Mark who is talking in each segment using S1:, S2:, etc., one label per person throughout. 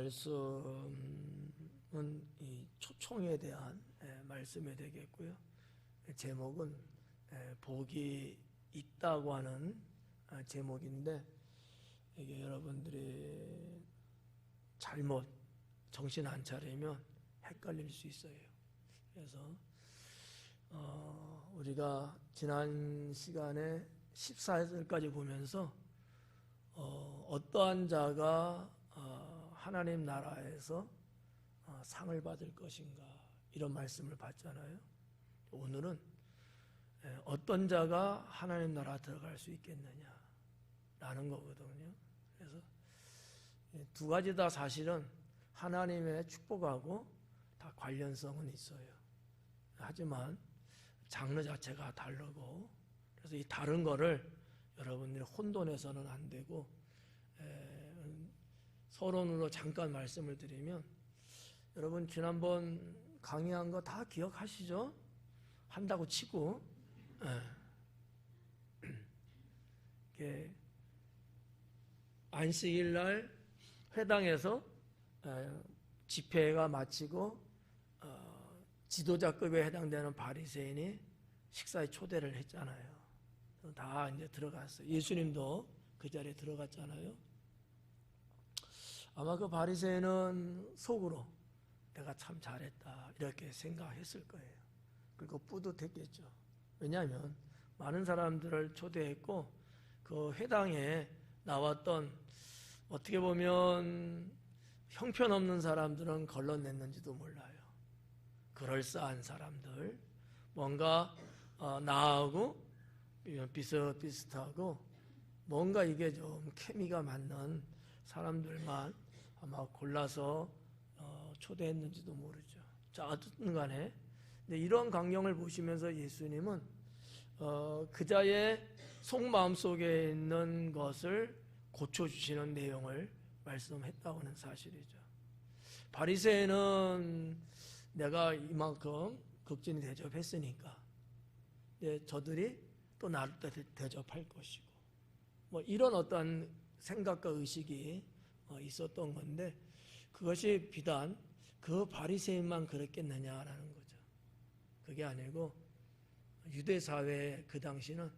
S1: 말씀은 이 초청에 대한 말씀이 되겠고요. 제목은 복이 있다고 하는 제목인데, 이게 여러분들이 잘못 정신 안 차리면 헷갈릴 수 있어요. 그래서 우리가 지난 시간에 14절까지 보면서 어떠한 자가 하나님 나라에서 상을 받을 것인가, 이런 말씀을 봤잖아요. 오늘은 어떤 자가 하나님 나라 들어갈 수 있겠느냐라는 거거든요. 그래서 두 가지 다 사실은 하나님의 축복하고 다 관련성은 있어요. 하지만 장르 자체가 다르고, 그래서 이 다른 거를 여러분들이 혼돈해서는 안 되고, 서론으로 잠깐 말씀을 드리면, 여러분 지난번 강의한 거 다 기억하시죠? 한다고 치고, 안식일 날 회당에서 집회가 마치고 지도자급에 해당되는 바리새인이 식사에 초대를 했잖아요. 다 이제 들어갔어요. 예수님도 그 자리에 들어갔잖아요. 아마 그 바리새인은 속으로 내가 참 잘했다 이렇게 생각했을 거예요. 그리고 뿌듯했겠죠. 왜냐하면 많은 사람들을 초대했고, 그 회당에 나왔던 어떻게 보면 형편없는 사람들은 걸러냈는지도 몰라요. 그럴싸한 사람들, 뭔가 나하고 비슷비슷하고 뭔가 이게 좀 케미가 맞는 사람들만 아마 골라서 초대했는지도 모르죠. 자, 어쨌든 간에 이런 광경을 보시면서 예수님은 그자의 속마음 속에 있는 것을 고쳐주시는 내용을 말씀했다고 하는 사실이죠. 바리새인은 내가 이만큼 극진히 대접했으니까 저들이 또 나를 대접할 것이고, 뭐 이런 어떤 생각과 의식이 있었던 건데, 그것이 비단 그 바리새인만 그랬겠느냐라는 거죠. 그게 아니고 유대 사회 그 당시는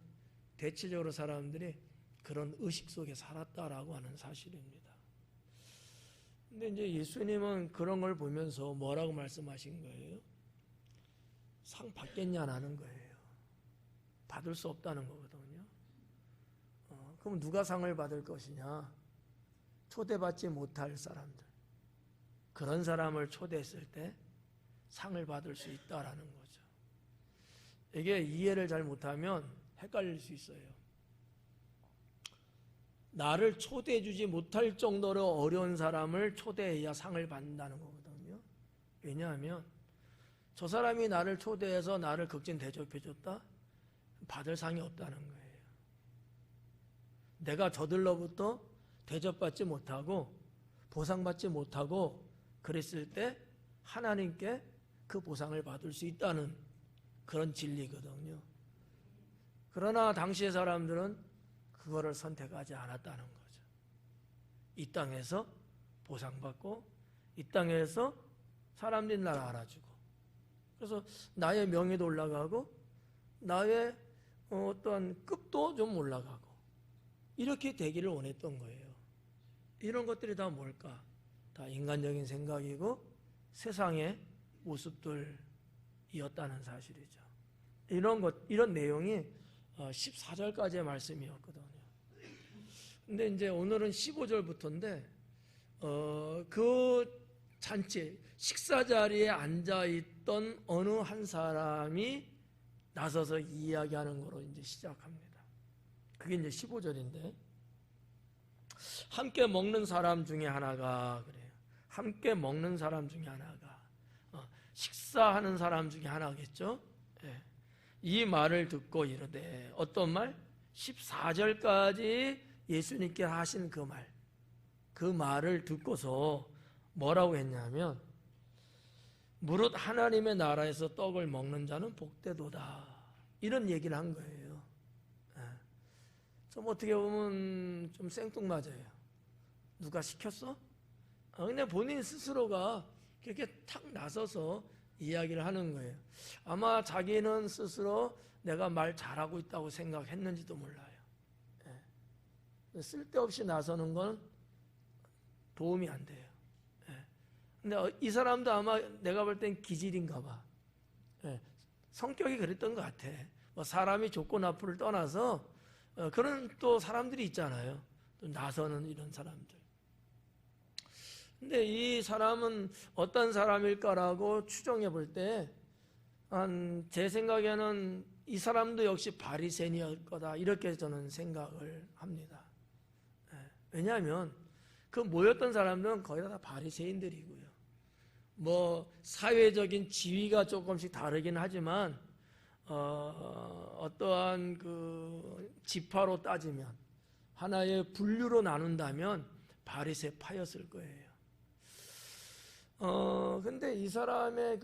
S1: 대체적으로 사람들이 그런 의식 속에 살았다라고 하는 사실입니다. 근데 이제 예수님은 그런 걸 보면서 뭐라고 말씀하신 거예요? 상 받겠냐라는 거예요. 받을 수 없다는 거거든요. 그럼 누가 상을 받을 것이냐? 초대받지 못할 사람들, 그런 사람을 초대했을 때 상을 받을 수 있다라는 거죠. 이게 이해를 잘 못하면 헷갈릴 수 있어요. 나를 초대해 주지 못할 정도로 어려운 사람을 초대해야 상을 받는다는 거거든요. 왜냐하면 저 사람이 나를 초대해서 나를 극진 대접해 줬다? 받을 상이 없다는 거예요. 내가 저들로부터 대접받지 못하고 보상받지 못하고 그랬을 때 하나님께 그 보상을 받을 수 있다는 그런 진리거든요. 그러나 당시의 사람들은 그거를 선택하지 않았다는 거죠. 이 땅에서 보상받고, 이 땅에서 사람들이 나를 알아주고, 그래서 나의 명예도 올라가고 나의 어떤 급도 좀 올라가고, 이렇게 되기를 원했던 거예요. 이런 것들이 다 뭘까? 다 인간적인 생각이고 세상의 모습들이었다는 사실이죠. 이런 내용이 14절까지의 말씀이었거든요. 근데 이제 오늘은 15절부터인데, 그 잔치, 식사 자리에 앉아있던 어느 한 사람이 나서서 이야기하는 거로 이제 시작합니다. 그게 이제 15절인데, 함께 먹는 사람 중에 하나가, 그래요. 함께 먹는 사람 중에 하나가, 식사하는 사람 중에 하나겠죠. 예. 이 말을 듣고 이르되, 어떤 말? 14절까지 예수님께 하신 그 말, 그 말을 듣고서 뭐라고 했냐면, 무릇 하나님의 나라에서 떡을 먹는 자는 복되도다, 이런 얘기를 한 거예요. 좀 어떻게 보면 좀 생뚱맞아요. 누가 시켰어? 근데 본인 스스로가 그렇게 탁 나서서 이야기를 하는 거예요. 아마 자기는 스스로 내가 말 잘하고 있다고 생각했는지도 몰라요. 예. 쓸데없이 나서는 건 도움이 안 돼요. 예. 근데 이 사람도 아마 내가 볼 땐 기질인가 봐. 예. 성격이 그랬던 것 같아. 뭐 사람이 좋고 나쁘를 떠나서 그런 또 사람들이 있잖아요. 또 나서는 이런 사람들. 근데 이 사람은 어떤 사람일까라고 추정해 볼 때, 제 생각에는 이 사람도 역시 바리새인일 거다, 이렇게 저는 생각을 합니다. 왜냐하면 그 모였던 사람들은 거의 다 바리새인들이고요. 뭐 사회적인 지위가 조금씩 다르긴 하지만 어떠한 그 지파로 따지면 하나의 분류로 나눈다면 바리새파였을 거예요. 근데 이 사람의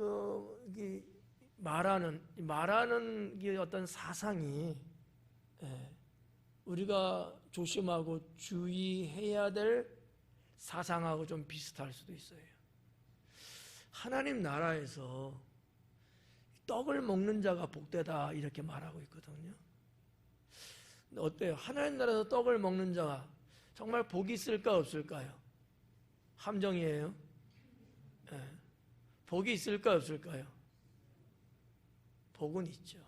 S1: 말하는 게 어떤 사상이, 우리가 조심하고 주의해야 될 사상하고 좀 비슷할 수도 있어요. 하나님 나라에서 떡을 먹는 자가 복되다, 이렇게 말하고 있거든요. 어때요? 하나님 나라에서 떡을 먹는 자가 정말 복이 있을까 없을까요? 함정이에요. 복이 있을까 없을까요? 복은 있죠.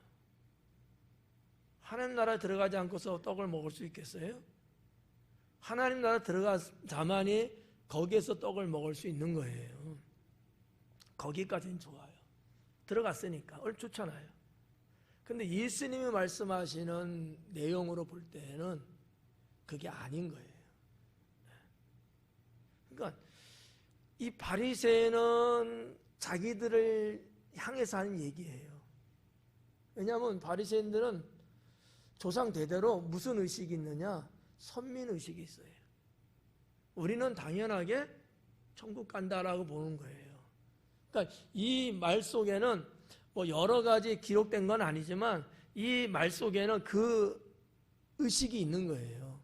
S1: 하나님 나라에 들어가지 않고서 떡을 먹을 수 있겠어요? 하나님 나라에 들어가자만이 거기에서 떡을 먹을 수 있는 거예요. 거기까지는 좋아요. 들어갔으니까 좋잖아요. 근데 예수님이 말씀하시는 내용으로 볼 때는 그게 아닌 거예요. 그러니까 이 바리새인은 자기들을 향해서 하는 얘기예요. 왜냐하면 바리새인들은 조상 대대로 무슨 의식이 있느냐? 선민의식이 있어요. 우리는 당연하게 천국 간다라고 보는 거예요. 그러니까 이 말 속에는 뭐 여러 가지 기록된 건 아니지만 이 말 속에는 그 의식이 있는 거예요.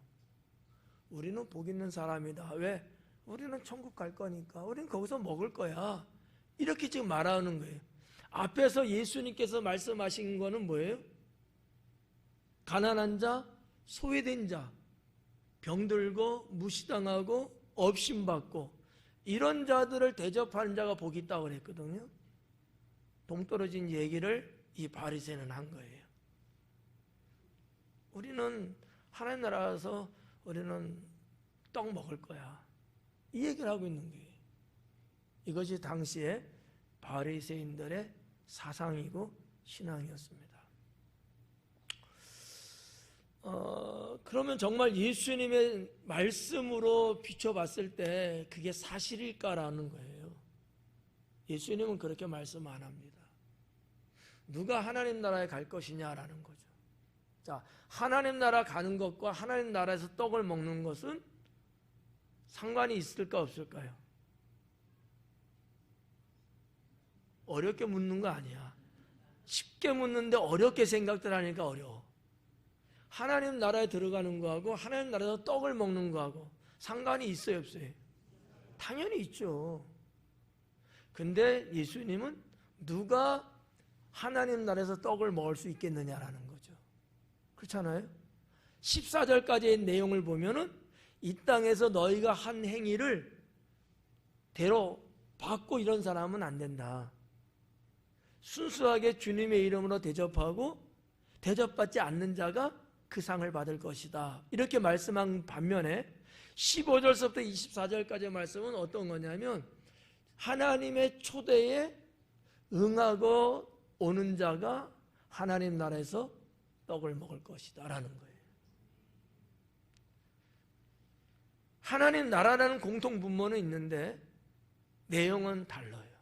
S1: 우리는 복 있는 사람이다. 왜? 우리는 천국 갈 거니까. 우리는 거기서 먹을 거야. 이렇게 지금 말하는 거예요. 앞에서 예수님께서 말씀하신 거는 뭐예요? 가난한 자, 소외된 자, 병들고 무시당하고 업신받고 이런 자들을 대접하는 자가 복이 있다고 그랬거든요. 동떨어진 얘기를 이 바리새인은 한 거예요. 우리는 하나님 나라에서 우리는 떡 먹을 거야. 이 얘기를 하고 있는 거예요. 이것이 당시에 바리새인들의 사상이고 신앙이었습니다. 그러면 정말 예수님의 말씀으로 비춰봤을 때 그게 사실일까라는 거예요. 예수님은 그렇게 말씀 안 합니다. 누가 하나님 나라에 갈 것이냐라는 거죠. 자, 하나님 나라 가는 것과 하나님 나라에서 떡을 먹는 것은 상관이 있을까 없을까요? 어렵게 묻는 거 아니야. 쉽게 묻는데 어렵게 생각들 하니까 어려워. 하나님 나라에 들어가는 거하고 하나님 나라에서 떡을 먹는 거하고 상관이 있어요, 없어요? 당연히 있죠. 근데 예수님은 누가 하나님 나라에서 떡을 먹을 수 있겠느냐라는 거죠. 그렇잖아요? 14절까지의 내용을 보면은 이 땅에서 너희가 한 행위를 대로 받고 이런 사람은 안 된다. 순수하게 주님의 이름으로 대접하고 대접받지 않는 자가 그 상을 받을 것이다. 이렇게 말씀한 반면에 15절서부터 24절까지의 말씀은 어떤 거냐면 하나님의 초대에 응하고 오는 자가 하나님 나라에서 떡을 먹을 것이다 라는 거예요. 하나님 나라라는 공통분모는 있는데 내용은 달라요.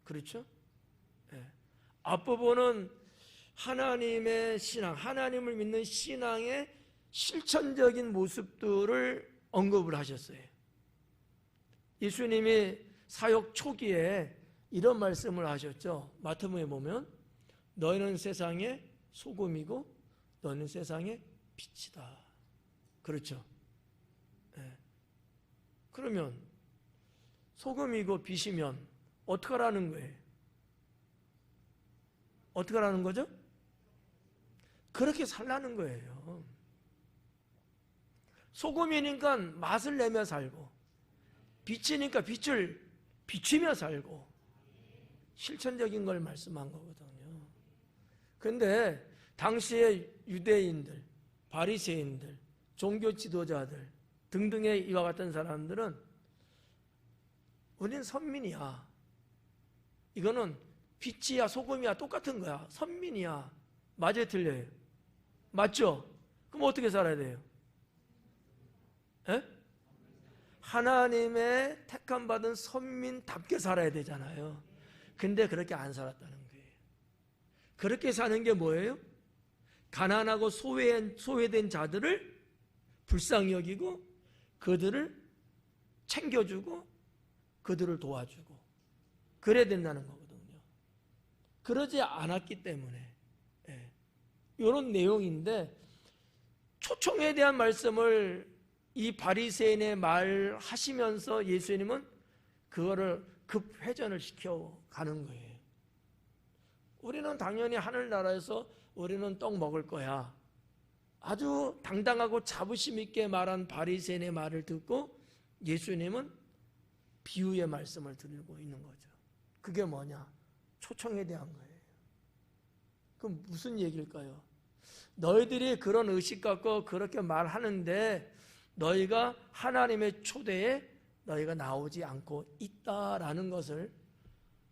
S1: 그렇죠? 네. 앞부분은 하나님의 신앙, 하나님을 믿는 신앙의 실천적인 모습들을 언급을 하셨어요. 예수님이 사역 초기에 이런 말씀을 하셨죠. 마태복음에 보면 너희는 세상의 소금이고 너희는 세상의 빛이다. 그렇죠? 네. 그러면 소금이고 빛이면 어떻게 하라는 거예요? 어떻게 하라는 거죠? 그렇게 살라는 거예요. 소금이니까 맛을 내며 살고, 빛이니까 빛을 비추며 살고, 실천적인 걸 말씀한 거거든요. 그런데 당시의 유대인들, 바리새인들, 종교 지도자들 등등의 이와 같은 사람들은 우리는 선민이야. 이거는 빛이야 소금이야 똑같은 거야. 선민이야. 맞아요, 틀려요? 맞죠? 그럼 어떻게 살아야 돼요? 에? 하나님의 택함받은 선민답게 살아야 되잖아요. 근데 그렇게 안 살았다는 거예요. 그렇게 사는 게 뭐예요? 가난하고 소외된 자들을 불쌍히 여기고 그들을 챙겨주고 그들을 도와주고 그래야 된다는 거거든요. 그러지 않았기 때문에 이런 내용인데, 초청에 대한 말씀을 이 바리새인의 말하시면서 예수님은 그거를 급회전을 시켜가는 거예요. 우리는 당연히 하늘나라에서 우리는 떡 먹을 거야. 아주 당당하고 자부심 있게 말한 바리새인의 말을 듣고 예수님은 비유의 말씀을 드리고 있는 거죠. 그게 뭐냐? 초청에 대한 거예요. 그럼 무슨 얘기일까요? 너희들이 그런 의식 갖고 그렇게 말하는데 너희가 하나님의 초대에 너희가 나오지 않고 있다라는 것을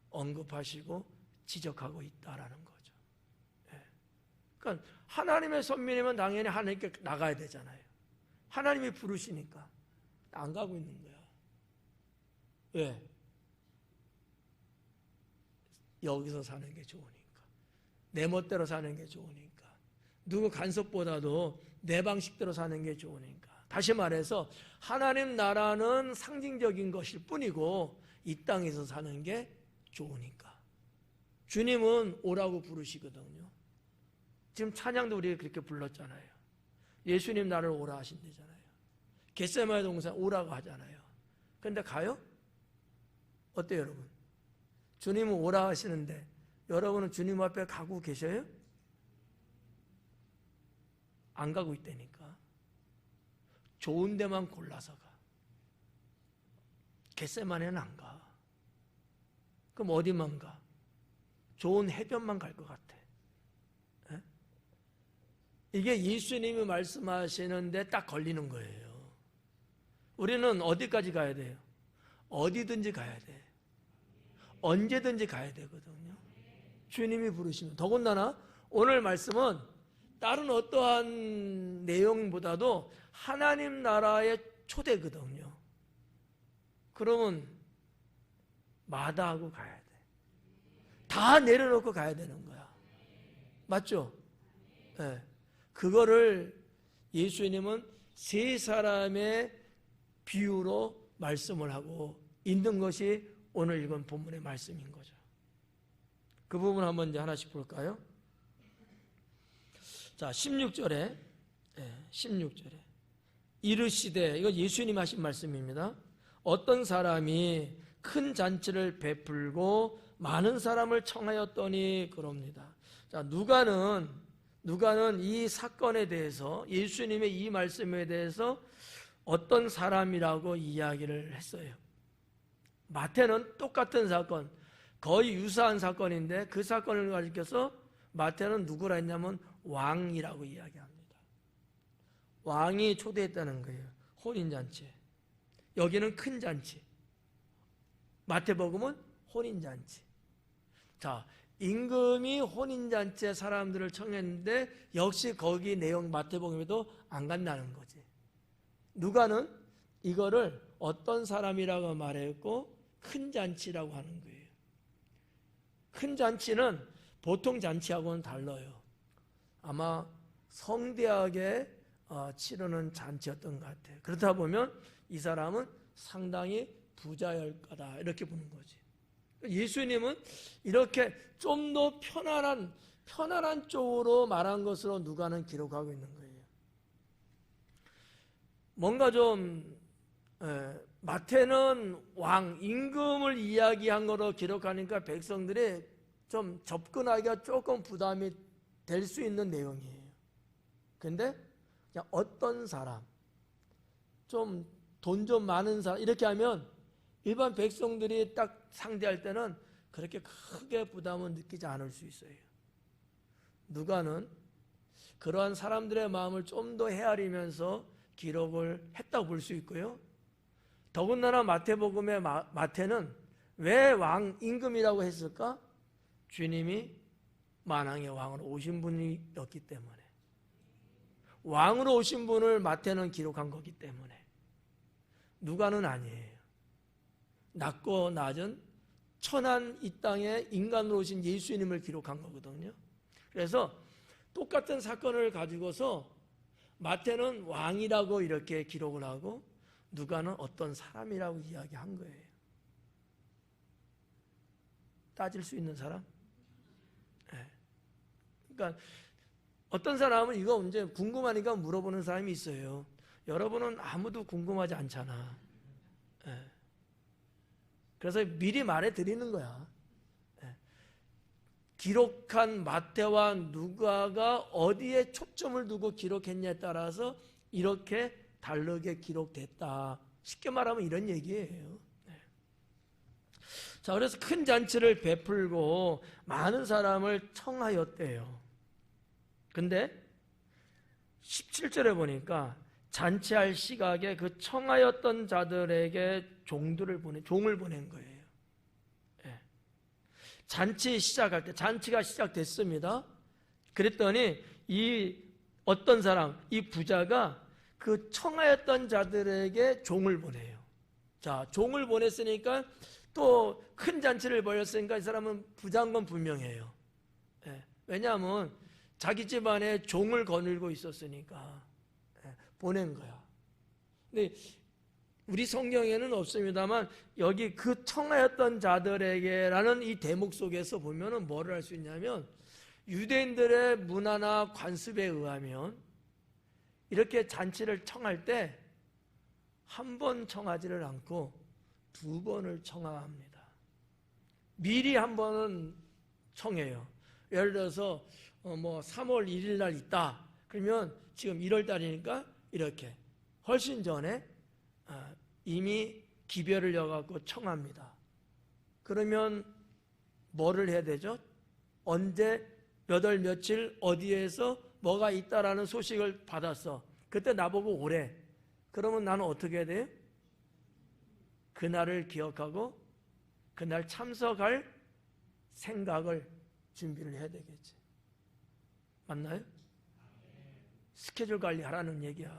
S1: 언급하시고 지적하고 있다라는 거죠. 그러니까 하나님의 선민이면 당연히 하나님께 나가야 되잖아요. 하나님이 부르시니까 안 가고 있는 거야. 왜? 여기서 사는 게 좋으니까. 내 멋대로 사는 게 좋으니까. 누구 간섭보다도 내 방식대로 사는 게 좋으니까. 다시 말해서 하나님 나라는 상징적인 것일 뿐이고 이 땅에서 사는 게 좋으니까. 주님은 오라고 부르시거든요. 지금 찬양도 우리가 그렇게 불렀잖아요. 예수님 나를 오라 하신대잖아요. 겟세마네 동산 오라고 하잖아요. 그런데 가요? 어때요, 여러분? 주님은 오라 하시는데 여러분은 주님 앞에 가고 계셔요? 안 가고 있다니까. 좋은 데만 골라서 가. 겟세마네는 안 가. 그럼 어디만 가? 좋은 해변만 갈 것 같아. 에? 이게 예수님이 말씀하시는데 딱 걸리는 거예요. 우리는 어디까지 가야 돼요? 어디든지 가야 돼. 언제든지 가야 되거든요. 주님이 부르시면. 더군다나 오늘 말씀은 다른 어떠한 내용보다도 하나님 나라의 초대거든요. 그러면 마다하고 가야 돼. 다 내려놓고 가야 되는 거야. 맞죠? 네. 그거를 예수님은 세 사람의 비유로 말씀을 하고 있는 것이 오늘 읽은 본문의 말씀인 거죠. 그 부분 한번 이제 하나씩 볼까요? 자, 16절에 이르시되, 이거 예수님 하신 말씀입니다. 어떤 사람이 큰 잔치를 베풀고 많은 사람을 청하였더니 그럽니다. 자, 누가는 이 사건에 대해서, 예수님의 이 말씀에 대해서 어떤 사람이라고 이야기를 했어요. 마태는 똑같은 사건, 거의 유사한 사건인데 그 사건을 가리켜서 마태는 누구라 했냐면 왕이라고 이야기합니다. 왕이 초대했다는 거예요. 혼인잔치. 여기는 큰 잔치. 마태복음은 혼인잔치. 자, 임금이 혼인잔치에 사람들을 청했는데 역시 거기 내용 마태복음에도 안 간다는 거지. 누가는 이거를 어떤 사람이라고 말했고 큰 잔치라고 하는 거예요. 큰 잔치는 보통 잔치하고는 달라요. 아마 성대하게 치르는 잔치였던 것 같아요. 그렇다 보면 이 사람은 상당히 부자일 거다 이렇게 보는 거지. 예수님은 이렇게 좀 더 편안한 쪽으로 말한 것으로 누가는 기록하고 있는 거예요. 뭔가 좀 마태는 왕, 임금을 이야기한 거로 기록하니까 백성들이 좀 접근하기가 조금 부담이 될 수 있는 내용이에요. 근데 그냥 어떤 사람, 좀 돈 좀 많은 사람 이렇게 하면 일반 백성들이 딱 상대할 때는 그렇게 크게 부담을 느끼지 않을 수 있어요. 누가는 그러한 사람들의 마음을 좀 더 헤아리면서 기록을 했다고 볼 수 있고요. 더군다나 마태복음의 마태는 왜 왕 임금이라고 했을까? 주님이 만왕의 왕으로 오신 분이었기 때문에, 왕으로 오신 분을 마태는 기록한 거기 때문에. 누가는 아니에요. 낮고 낮은 천한 이 땅에 인간으로 오신 예수님을 기록한 거거든요. 그래서 똑같은 사건을 가지고서 마태는 왕이라고 이렇게 기록을 하고 누가는 어떤 사람이라고 이야기한 거예요. 따질 수 있는 사람? 네. 그러니까 어떤 사람은 이거 이제 궁금하니까 물어보는 사람이 있어요. 여러분은 아무도 궁금하지 않잖아. 네. 그래서 미리 말해 드리는 거야. 네. 기록한 마태와 누가가 어디에 초점을 두고 기록했냐에 따라서 이렇게 다르게 기록됐다. 쉽게 말하면 이런 얘기예요. 네. 자, 그래서 큰 잔치를 베풀고 많은 사람을 청하였대요. 근데 17절에 보니까 잔치할 시각에 그 청하였던 자들에게 종을 보낸 거예요. 네. 잔치 시작할 때, 잔치가 시작됐습니다. 그랬더니 이 어떤 사람, 이 부자가 그 청하였던 자들에게 종을 보내요. 자, 종을 보냈으니까 또 큰 잔치를 벌였으니까 이 사람은 부자인 건 분명해요. 예, 왜냐하면 자기 집안에 종을 거느리고 있었으니까 보낸 거야. 근데 우리 성경에는 없습니다만 여기 그 청하였던 자들에게라는 이 대목 속에서 보면은 뭐를 할 수 있냐면 유대인들의 문화나 관습에 의하면 이렇게 잔치를 청할 때 한 번 청하지를 않고 두 번을 청합니다. 미리 한 번은 청해요. 예를 들어서 3월 1일 날 있다. 그러면 지금 1월 달이니까 이렇게 훨씬 전에 이미 기별을 여갖고 청합니다. 그러면 뭐를 해야 되죠? 언제 몇 월 며칠 어디에서 뭐가 있다라는 소식을 받았어. 그때 나보고 오래. 그러면 나는 어떻게 해야 돼요? 그날을 기억하고 그날 참석할 생각을 준비를 해야 되겠지. 맞나요? 스케줄 관리하라는 얘기야.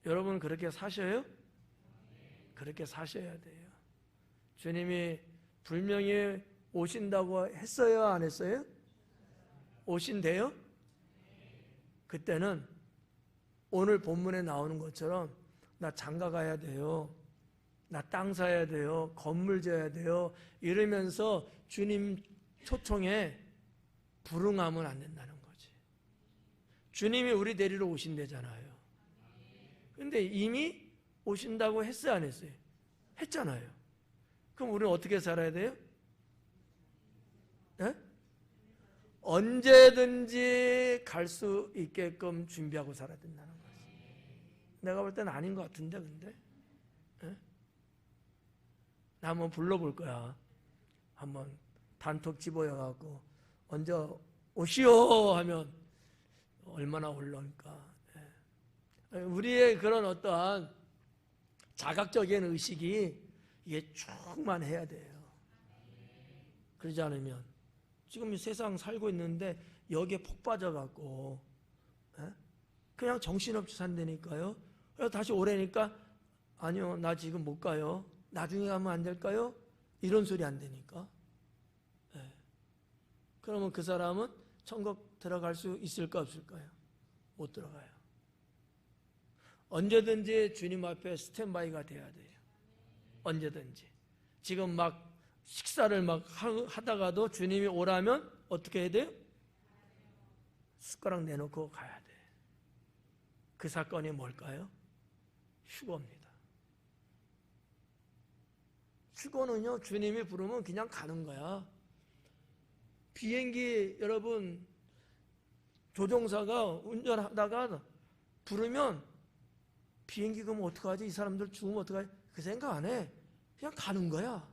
S1: 여러분 그렇게 사셔요? 그렇게 사셔야 돼요. 주님이 분명히 오신다고 했어요? 안 했어요? 오신대요? 그때는 오늘 본문에 나오는 것처럼 나 장가 가야 돼요. 나 땅 사야 돼요. 건물 져야 돼요. 이러면서 주님 초청에 불응하면 안 된다는 거지. 주님이 우리 데리러 오신대잖아요. 근데 이미 오신다고 했어요? 안 했어요? 했잖아요. 그럼 우리는 어떻게 살아야 돼요? 네? 언제든지 갈 수 있게끔 준비하고 살아야 된다는 거지. 내가 볼 때는 아닌 것 같은데 근데 네? 나 한번 불러볼 거야. 한번 단톡 집어여갖고 언제 오시오 하면 얼마나 올라올까. 네. 우리의 그런 어떠한 자각적인 의식이 이게 충만해야 돼요. 그러지 않으면 지금 이 세상 살고 있는데 여기에 폭 빠져갖고 그냥 정신없이 산다니까요. 그래서 다시 오래니까 아니요 나 지금 못 가요. 나중에 가면 안 될까요? 이런 소리 안 되니까. 그러면 그 사람은 천국 들어갈 수 있을까 없을까요? 못 들어가요. 언제든지 주님 앞에 스탠바이가 돼야 돼요. 언제든지. 지금 막 식사를 막 하다가도 주님이 오라면 어떻게 해야 돼요? 숟가락 내놓고 가야 돼. 그 사건이 뭘까요? 휴거입니다. 휴거는요, 주님이 부르면 그냥 가는 거야. 비행기 여러분 조종사가 운전하다가 부르면 비행기 그럼 어떡하지? 이 사람들 죽으면 어떡하지? 그 생각 안 해. 그냥 가는 거야.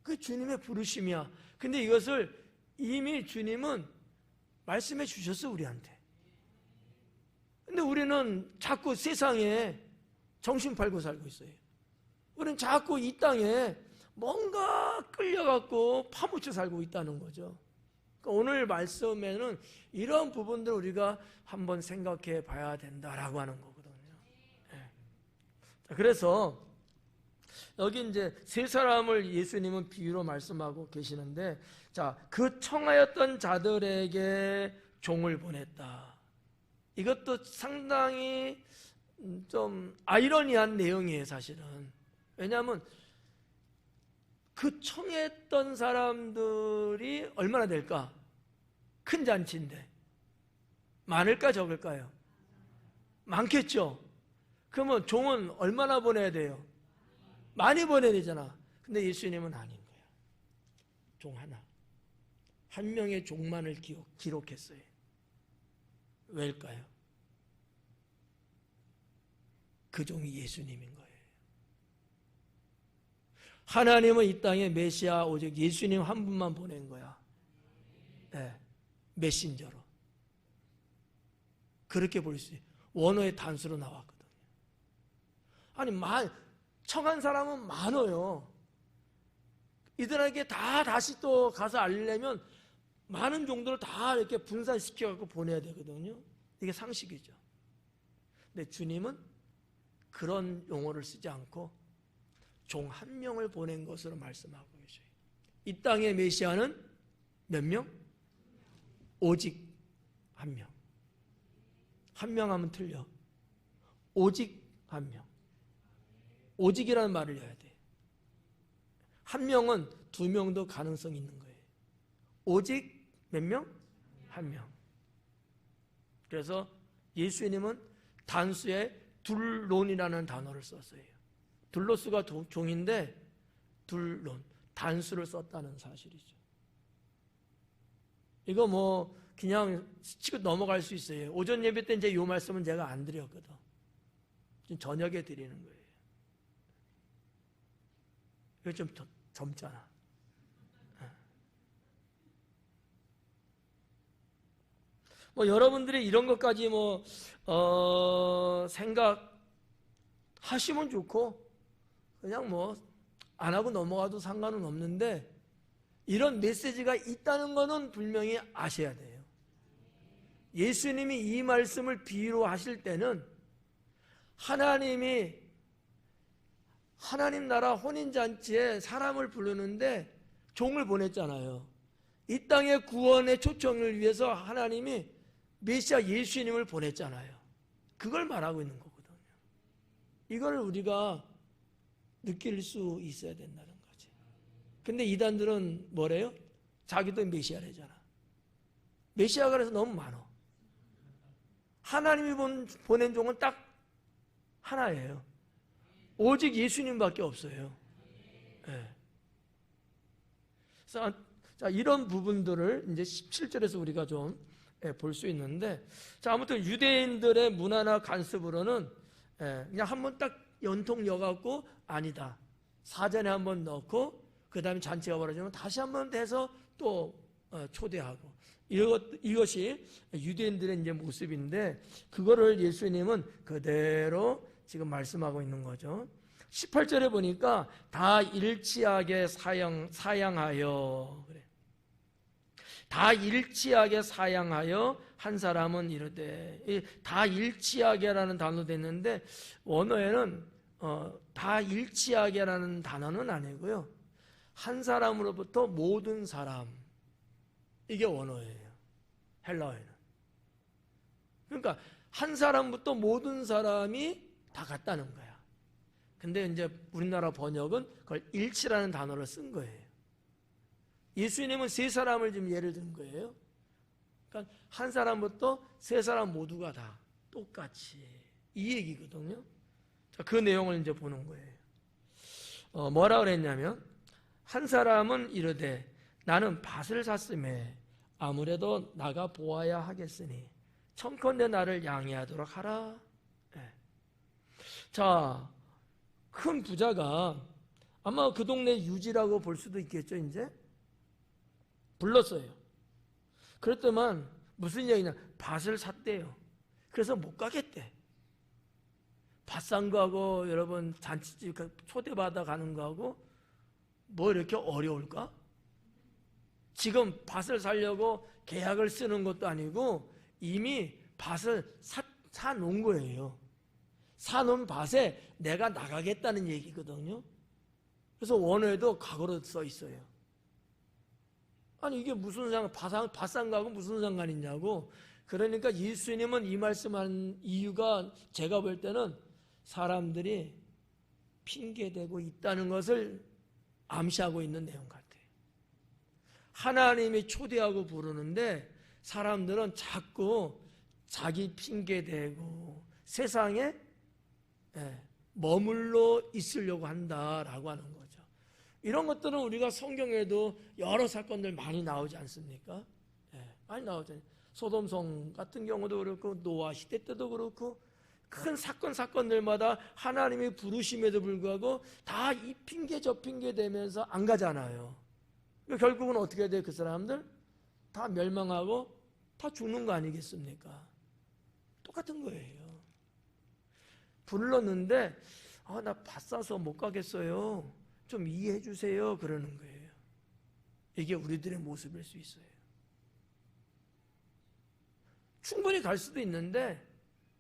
S1: 그게 주님의 부르심이야. 근데 이것을 이미 주님은 말씀해 주셨어, 우리한테. 근데 우리는 자꾸 세상에 정신 팔고 살고 있어요. 우리는 자꾸 이 땅에 뭔가 끌려갖고 파묻혀 살고 있다는 거죠. 그러니까 오늘 말씀에는 이런 부분들을 우리가 한번 생각해 봐야 된다라고 하는 거거든요. 네. 그래서 여기 이제 세 사람을 예수님은 비유로 말씀하고 계시는데, 자, 그 청하였던 자들에게 종을 보냈다. 이것도 상당히 좀 아이러니한 내용이에요, 사실은. 왜냐하면 그 청했던 사람들이 얼마나 될까? 큰 잔치인데 많을까 적을까요? 많겠죠. 그러면 종은 얼마나 보내야 돼요? 많이 보내야 되잖아. 근데 예수님은 아닌 거야. 종 하나, 한 명의 종만을 기록했어요. 왜일까요? 그 종이 예수님인 거예요. 하나님은 이 땅에 메시아 오직 예수님 한 분만 보낸 거야. 네, 메신저로. 그렇게 볼 수 있어요. 원어의 단수로 나왔거든요. 아니, 청한 사람은 많아요. 이들에게 다시 또 가서 알리려면 많은 종들을 다 이렇게 분산시켜갖고 보내야 되거든요. 이게 상식이죠. 근데 주님은 그런 용어를 쓰지 않고 종 한 명을 보낸 것으로 말씀하고 계셔요. 이 땅의 메시아는 몇 명? 오직 한 명. 한 명 하면 틀려. 오직 한 명. 오직이라는 말을 해야 돼. 한 명은 두 명도 가능성이 있는 거예요. 오직 몇 명? 한 명. 그래서 예수님은 단수에 둘론이라는 단어를 썼어요. 둘로스가 종인데 둘론, 단수를 썼다는 사실이죠. 이거 뭐 그냥 스치고 넘어갈 수 있어요. 오전 예배 때 이제 이 말씀은 제가 안 드렸거든. 지금 저녁에 드리는 거예요. 이거 좀 젊잖아. 뭐 여러분들이 이런 것까지 생각하시면 좋고 그냥 안 하고 넘어가도 상관은 없는데, 이런 메시지가 있다는 것은 분명히 아셔야 돼요. 예수님이 이 말씀을 비유로 하실 때는 하나님이 하나님 나라 혼인잔치에 사람을 부르는데 종을 보냈잖아요. 이 땅의 구원의 초청을 위해서 하나님이 메시아 예수님을 보냈잖아요. 그걸 말하고 있는 거거든요. 이걸 우리가 느낄 수 있어야 된다는 거지. 근데 이단들은 뭐래요? 자기도 메시아래잖아. 메시아가 그래서 너무 많아. 하나님이 보낸 종은 딱 하나예요. 오직 예수님밖에 없어요. 네. 자, 이런 부분들을 이제 17절에서 우리가 좀 볼 수 있는데, 자, 아무튼 유대인들의 문화나 관습으로는 그냥 한번 딱 연통 여갖고 아니다. 사전에 한번 넣고 그 다음에 잔치가 벌어지면 다시 한번 해서 또 초대하고, 이것이 유대인들의 이제 모습인데, 그거를 예수님은 그대로 지금 말씀하고 있는 거죠. 18절에 보니까 다 일치하게 사양하여 그래. 다 일치하게 사양하여 한 사람은 이르되, 다 일치하게라는 단어도 있는데 원어에는 다 일치하게라는 단어는 아니고요, 한 사람으로부터 모든 사람, 이게 원어예요. 헬라어에는. 그러니까 한 사람부터 모든 사람이 다 같다는 거야. 근데 이제 우리나라 번역은 그걸 일치라는 단어를 쓴 거예요. 예수님은 세 사람을 지금 예를 든 거예요. 그러니까 한 사람부터 세 사람 모두가 다 똑같이, 이 얘기거든요. 자, 그 내용을 이제 보는 거예요. 뭐라 그랬냐면, 한 사람은 이르되 나는 밭을 샀음에 아무래도 나가 보아야 하겠으니 청컨대 나를 양해하도록 하라. 예. 자, 큰 부자가 아마 그 동네 유지라고 볼 수도 있겠죠. 이제 불렀어요. 그랬더만 무슨 얘기냐, 밭을 샀대요. 그래서 못 가겠대. 밭 산 거하고 여러분 잔치집 초대받아 가는 거하고 뭐 이렇게 어려울까? 지금 밭을 사려고 계약을 쓰는 것도 아니고 이미 밭을 사놓은 거예요. 사놓은 밭에 내가 나가겠다는 얘기거든요. 그래서 원어에도 과거로 써 있어요. 아니 이게 무슨 밭 산 거하고 무슨 상관이냐고. 그러니까 예수님은 이 말씀한 이유가 제가 볼 때는 사람들이 핑계대고 있다는 것을 암시하고 있는 내용 같아요. 하나님이 초대하고 부르는데 사람들은 자꾸 자기 핑계대고 세상에 머물러 있으려고 한다라고 하는 거죠. 이런 것들은 우리가 성경에도 여러 사건들 많이 나오지 않습니까? 많이 나오잖아요. 소돔성 같은 경우도 그렇고 노아 시대 때도 그렇고 큰 사건들마다 하나님이 부르심에도 불구하고 다 이 핑계 저 핑계 대면서 안 가잖아요. 결국은 어떻게 돼요? 그 사람들 다 멸망하고 다 죽는 거 아니겠습니까? 똑같은 거예요. 불렀는데 나 밭 사서 못 가겠어요. 좀 이해해 주세요. 그러는 거예요. 이게 우리들의 모습일 수 있어요. 충분히 갈 수도 있는데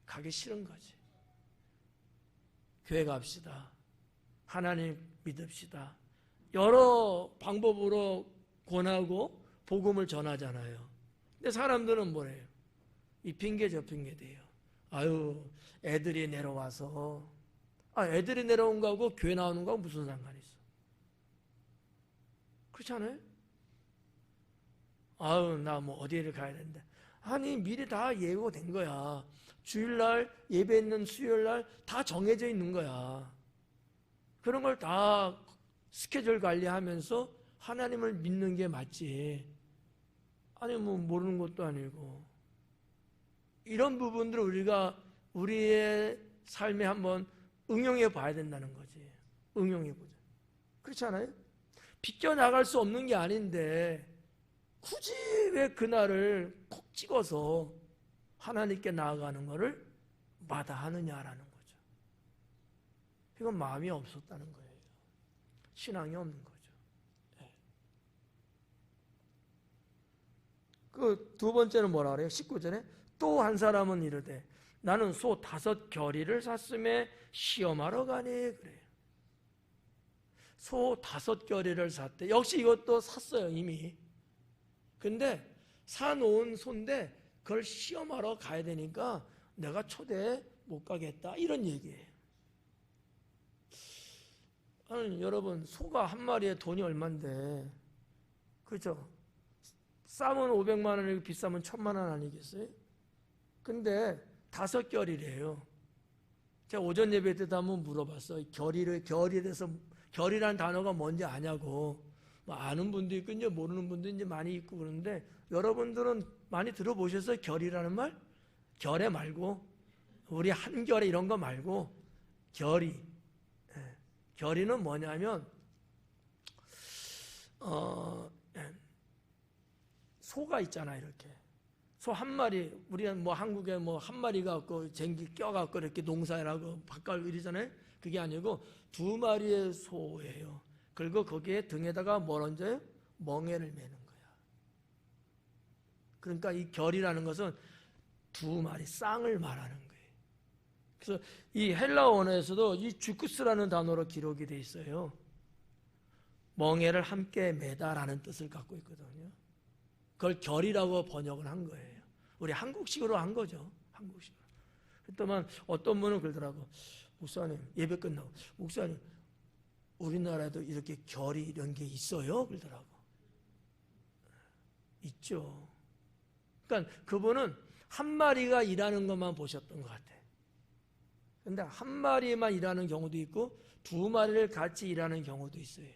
S1: 가기 싫은 거지. 교회 갑시다. 하나님 믿읍시다. 여러 방법으로 권하고 복음을 전하잖아요. 근데 사람들은 뭐래요? 이 핑계 저 핑계 대요. 아유, 애들이 내려와서. 애들이 내려온 거하고 교회 나오는 거하고 무슨 상관이 있어? 그렇지 않아요? 아유, 나 뭐 어디를 가야 되는데. 아니, 미리 다 예고된 거야. 주일날 예배 있는 수요일날 다 정해져 있는 거야. 그런 걸 다 스케줄 관리하면서 하나님을 믿는 게 맞지. 아니 뭐 모르는 것도 아니고. 이런 부분들을 우리가 우리의 삶에 한번 응용해 봐야 된다는 거지. 응용해 보자. 그렇지 않아요? 비껴나갈 수 없는 게 아닌데 굳이 왜 그날을 콕 찍어서 하나님께 나아가는 것을 마다하느냐라는 거죠. 이건 마음이 없었다는 거예요. 신앙이 없는 거죠. 그 두 번째는 뭐라 그래요? 19절에 또 한 사람은 이르되 나는 소 5 겨리를 샀음에 시험하러 가니 그래요. 소 5 겨리를 샀대. 역시 이것도 샀어요 이미. 근데 사놓은 소인데 그걸 시험하러 가야 되니까 내가 초대에 못 가겠다 이런 얘기예요. 아니, 여러분 소가 한 마리에 돈이 얼만데 그죠? 싸면 500만 원이고 비싸면 1000만 원 아니겠어요? 근데 5 겨리래요. 제가 오전 예배 때도 한번 물어봤어요. 결의에 대해서 결이라는 단어가 뭔지 아냐고. 뭐 아는 분도 있고 이제 모르는 분도 이제 많이 있고 그러는데 여러분들은 많이 들어보셨어요? 결이라는 말? 결에 말고 우리 한결에 이런 거 말고 결이. 결의는 뭐냐면 소가 있잖아. 이렇게 소 한 마리, 우리는 뭐 한국에 뭐 한 마리가 없고 쟁기 껴갖고 이렇게 농사라고 바깥 이러잖아요. 그게 아니고 2 마리의 소예요. 그리고 거기에 등에다가 뭘 얹어요? 멍에를 매는 거야. 그러니까 이 결이라는 것은 2 마리 쌍을 말하는 거예요. 그래서 이 헬라어 원어에서도 이 주크스라는 단어로 기록이 돼 있어요. 멍에를 함께 매다라는 뜻을 갖고 있거든요. 그걸 결이라고 번역을 한 거예요. 우리 한국식으로 한 거죠. 한국식으로. 그랬더만 어떤 분은 그러더라고. 목사님, 예배 끝나고 목사님, 우리나라에도 이렇게 결이 이런 게 있어요? 그러더라고. 있죠. 그러니까 그분은 한 마리가 일하는 것만 보셨던 것 같아. 근데 한 마리만 일하는 경우도 있고 두 마리를 같이 일하는 경우도 있어요.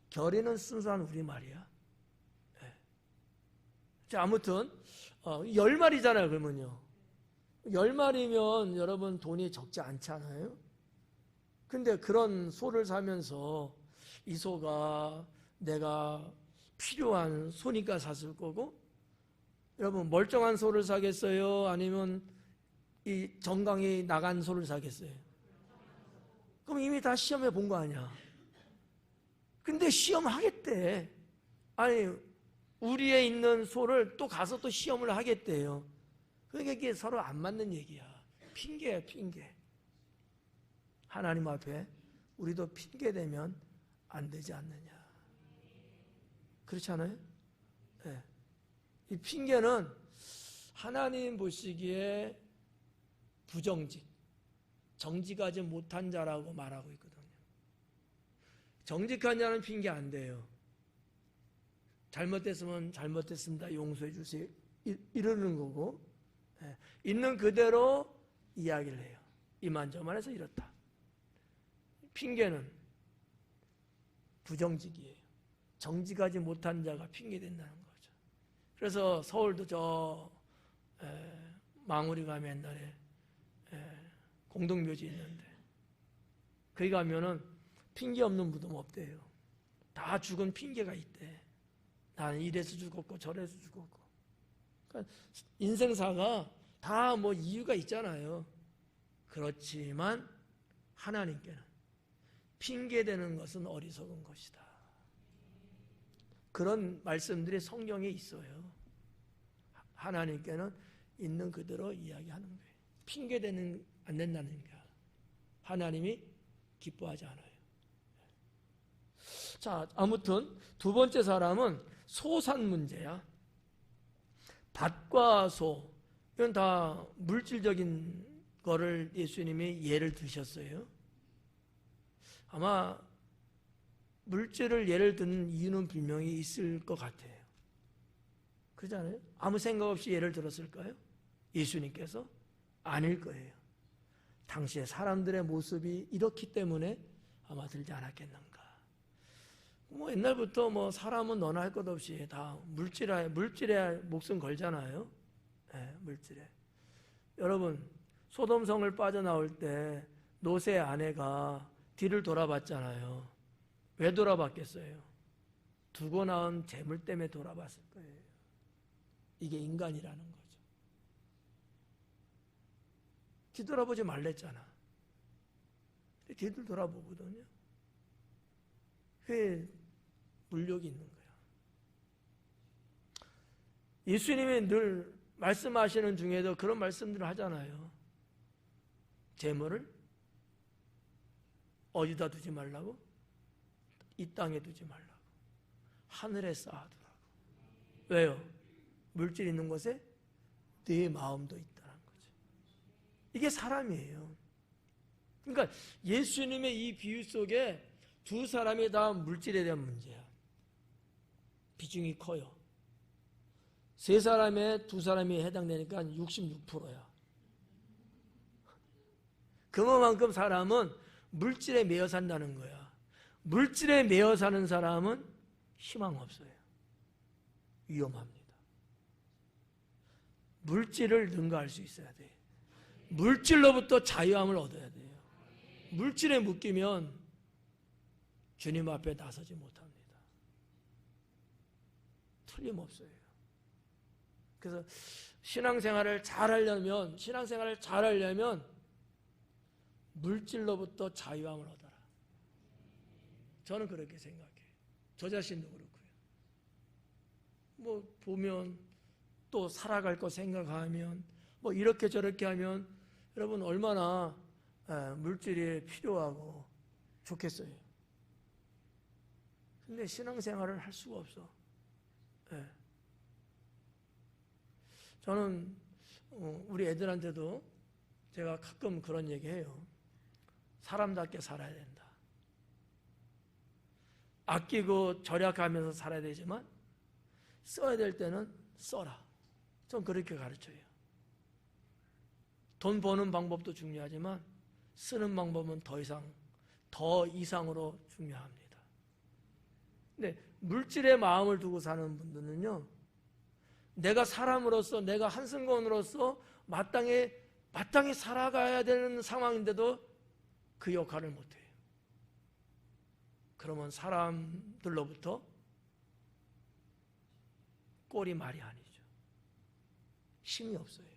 S1: 결의는 순수한 우리말이야. 네. 자, 아무튼 10마리잖아요. 그러면요. 10마리면 여러분 돈이 적지 않잖아요. 근데 그런 소를 사면서 이 소가 내가 필요한 소니까 샀을 거고, 여러분 멀쩡한 소를 사겠어요? 아니면 이 정강이 나간 소를 사겠어요? 그럼 이미 다 시험해 본 거 아니야. 근데 시험하겠대. 아니, 우리에 있는 소를 또 가서 또 시험을 하겠대요. 그러니까 이게 서로 안 맞는 얘기야. 핑계야, 핑계. 하나님 앞에 우리도 핑계 대면 안 되지 않느냐. 그렇지 않아요? 네. 이 핑계는 하나님 보시기에 부정직, 정직하지 못한 자라고 말하고 있거든요. 정직한 자는 핑계 안 돼요. 잘못됐으면 잘못됐습니다. 용서해 주세요. 이러는 거고, 있는 그대로 이야기를 해요. 이만저만해서 이렇다. 핑계는 부정직이에요. 정직하지 못한 자가 핑계된다는 거죠. 그래서 서울도 저 망우리 가면 옛날에 공동묘지 있는데 거기 가면은 핑계 없는 무덤 없대요. 다 죽은 핑계가 있대. 나는 이래서 죽었고 저래서 죽었고. 그러니까 인생사가 다 뭐 이유가 있잖아요. 그렇지만 하나님께는 핑계대는 것은 어리석은 것이다. 그런 말씀들이 성경에 있어요. 하나님께는 있는 그대로 이야기하는 거예요. 핑계대는 안 된다는 거야. 하나님이 기뻐하지 않아요. 자, 아무튼 두 번째 사람은 소산 문제야. 밭과 소, 이건 다 물질적인 거를 예수님이 예를 드셨어요. 아마 물질을 예를 드는 이유는 분명히 있을 것 같아요. 그렇지 않아요? 아무 생각 없이 예를 들었을까요? 예수님께서? 아닐 거예요. 당시에 사람들의 모습이 이렇기 때문에 아마 들지 않았겠는가. 뭐 옛날부터 뭐 사람은 너나 할 것 없이 다 물질에 목숨 걸잖아요. 네, 물질에. 여러분, 소돔성을 빠져나올 때 롯의 아내가 뒤를 돌아봤잖아요. 왜 돌아봤겠어요? 두고 나온 재물 때문에 돌아봤을 거예요. 이게 인간이라는 거죠. 뒤돌아보지 말랬잖아. 뒤를 돌아보거든요. 왜 물욕이 있는 거야? 예수님이 늘 말씀하시는 중에도 그런 말씀들을 하잖아요. 재물을 어디다 두지 말라고? 이 땅에 두지 말라고. 하늘에 쌓아두라고. 왜요? 물질 있는 곳에 네 마음도 있다는 거죠. 이게 사람이에요. 그러니까 예수님의 이 비유 속에 두 사람이 다 물질에 대한 문제야. 비중이 커요. 세 사람에 두 사람이 해당되니까 66%야. 그만큼 사람은 물질에 매여 산다는 거야. 물질에 매여 사는 사람은 희망 없어요. 위험합니다. 물질을 능가할 수 있어야 돼. 물질로부터 자유함을 얻어야 돼요. 물질에 묶이면 주님 앞에 나서지 못합니다. 틀림없어요. 그래서 신앙생활을 잘하려면 물질로부터 자유함을 얻어라. 저는 그렇게 생각해요. 저 자신도 그렇고요. 뭐 보면 또 살아갈 거 생각하면 뭐 이렇게 저렇게 하면 여러분 얼마나 물질이 필요하고 좋겠어요. 근데 신앙생활을 할 수가 없어. 저는 우리 애들한테도 제가 가끔 그런 얘기해요. 사람답게 살아야 된다. 아끼고 절약하면서 살아야 되지만 써야 될 때는 써라. 전 그렇게 가르쳐요. 돈 버는 방법도 중요하지만 쓰는 방법은 더 이상으로 중요합니다. 근데 물질의 마음을 두고 사는 분들은요, 내가 사람으로서, 내가 한승건으로서 마땅히 살아가야 되는 상황인데도 그 역할을 못해요. 그러면 사람들로부터 꼴이 말이 아니죠. 힘이 없어요.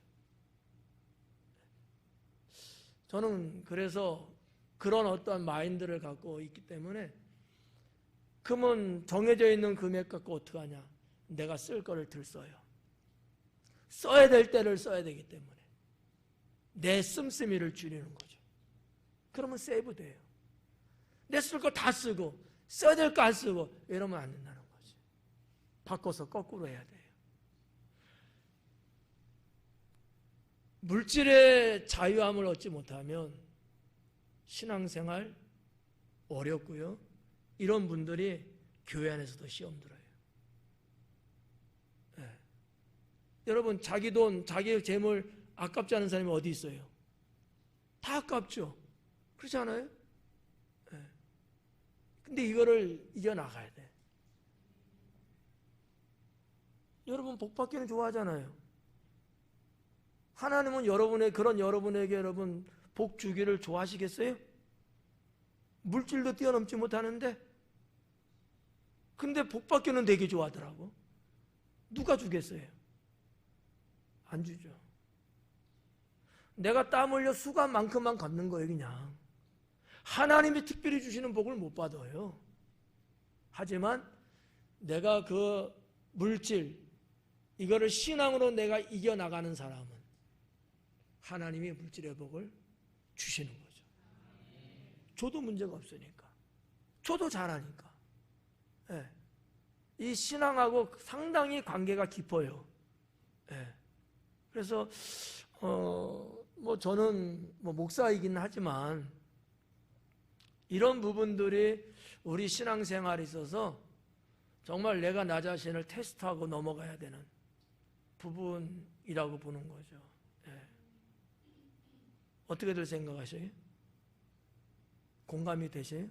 S1: 저는 그래서 그런 어떠한 마인드를 갖고 있기 때문에, 그러면 정해져 있는 금액 갖고 어떡하냐? 내가 쓸 거를 들써요. 써야 될 때를 써야 되기 때문에 내 씀씀이를 줄이는 거죠. 그러면 세이브 돼요. 내 쓸 거 다 쓰고 써야 될 거 안 쓰고 이러면 안 된다는 거지. 바꿔서 거꾸로 해야 돼요. 물질의 자유함을 얻지 못하면 신앙생활 어렵고요. 이런 분들이 교회 안에서도 시험 들어요. 네. 여러분, 자기 돈, 자기 재물 아깝지 않은 사람이 어디 있어요? 다 아깝죠. 그렇지 않아요? 네. 근데 이거를 이겨나가야 돼. 여러분, 복 받기는 좋아하잖아요. 하나님은 여러분에게 여러분 복 주기를 좋아하시겠어요? 물질도 뛰어넘지 못하는데, 근데 복 받기는 되게 좋아하더라고. 누가 주겠어요? 안 주죠. 내가 땀 흘려 수간만큼만 갚는 거예요, 그냥. 하나님이 특별히 주시는 복을 못 받아요. 하지만 내가 그 물질, 이거를 신앙으로 내가 이겨나가는 사람은 하나님이 물질의 복을 주시는 거죠. 저도 문제가 없으니까. 저도 잘하니까. 네. 이 신앙하고 상당히 관계가 깊어요. 네. 그래서 저는 목사이긴 하지만 이런 부분들이 우리 신앙생활에 있어서 정말 내가 나 자신을 테스트하고 넘어가야 되는 부분이라고 보는 거죠. 네. 어떻게들 생각하셔요? 공감이 되세요?